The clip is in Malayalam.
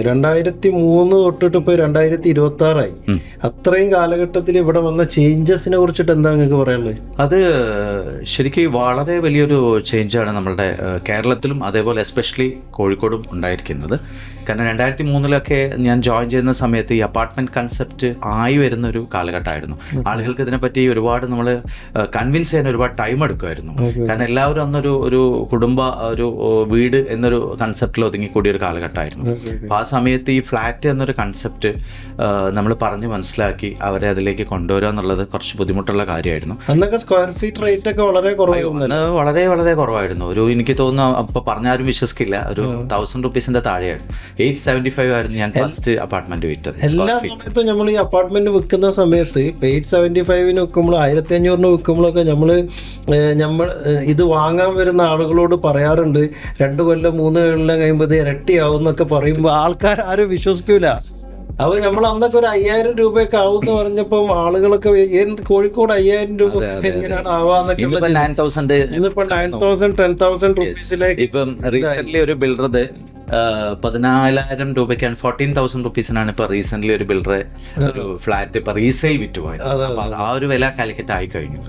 2003 തൊട്ടിട്ട് ഇപ്പോൾ 2026 അത്രയും കാലഘട്ടത്തിൽ ഇവിടെ വന്ന ചേഞ്ചസിനെ കുറിച്ചിട്ട് എന്താ നിങ്ങൾക്ക് പറയാനുള്ളത്? അത് ശരിക്കും വളരെ വലിയൊരു ചേഞ്ചാണ് നമ്മളുടെ കേരളത്തിലും അതേപോലെ എസ്പെഷ്യലി കോഴിക്കോടും ഉണ്ടായിരിക്കുന്നത്. കാരണം 2003 ഞാൻ ജോയിൻ ചെയ്യുന്ന സമയത്ത് ഈ അപ്പാർട്ട്മെൻറ്റ് കൺസെപ്റ്റ് ആയി വരുന്നൊരു കാലഘട്ടമായിരുന്നു. ആളുകൾക്ക് ഇതിനെപ്പറ്റി ഒരുപാട് നമ്മൾ കൺവിൻസ് ചെയ്യാൻ ഒരുപാട് ടൈം എടുക്കുമായിരുന്നു. കാരണം എല്ലാവരും അന്നൊരു കുടുംബ ഒരു വീട് എന്നൊരു കൺസെപ്റ്റിൽ ഒതുങ്ങിക്കൂടിയ ഒരു കാലഘട്ടമായിരുന്നു. അപ്പോൾ ആ സമയത്ത് ഈ ഫ്ലാറ്റ് എന്നൊരു കൺസെപ്റ്റ് നമ്മൾ പറഞ്ഞ് മനസ്സിലാക്കി അവരെ അതിലേക്ക് കൊണ്ടുവരിക എന്നുള്ളത് കുറച്ച് ബുദ്ധിമുട്ടുള്ള കാര്യമായിരുന്നു. അന്നൊക്കെ സ്ക്വയർ ഫീറ്റ് റേറ്റ് ഒക്കെ വളരെ കുറവായിരുന്നു. വളരെ വളരെ കുറവായിരുന്നു. എനിക്ക് തോന്നുന്നു അപ്പോൾ പറഞ്ഞാലും വിശ്വസിക്കില്ല, ഒരു 1000 രൂപീസിൻ്റെ താഴെയായിരുന്നു. 875 ആയിരുന്നു ഞാൻ ഫസ്റ്റ് അപ്പാർട്ട്മെന്റ് വിറ്റത്. എല്ലാ സമയത്തും നമ്മൾ ഈ അപ്പാർട്ട്മെന്റ് വിൽക്കുന്ന സമയത്ത് 875 വെക്കുമ്പോൾ 1500 വെക്കുമ്പോഴൊക്കെ നമ്മൾ ഇത് വാങ്ങാൻ വരുന്ന ആളുകളോട് പറയാറുണ്ട് 2 കൊല്ലം 3 കൊല്ലം കഴിയുമ്പോൾ ഇത് ഇരട്ടിയാവും എന്നൊക്കെ പറയുമ്പോൾ ആൾക്കാർ ആരും വിശ്വസിക്കൂല. അപ്പോൾ നമ്മൾ അന്നൊക്കെ ഒരു 5000 രൂപയൊക്കെ ആവും എന്ന് പറഞ്ഞപ്പോൾ ആളുകളൊക്കെ കോഴിക്കോട് 5000 രൂപ എങ്ങനെയാണ് ആവാന്നൊക്കെ. ഇന്നിപ്പോൾ 9,000 10,000 രൂപീസിലേക്ക്. ഇപ്പം റീസെന്റ് ഒരു ബിൽഡർ 14,000 രൂപയ്ക്കാണ് 14,000 രൂപീസിനാണ് ഇപ്പൊ റീസെന്റ് ഒരു ബിൽഡർ ഒരു ഫ്ലാറ്റ് ഇപ്പൊ റീസെയിൽ വിറ്റുപോയത്. അപ്പൊ ആ ഒരു വില കാലിക്കറ്റ് ആയി കഴിഞ്ഞു.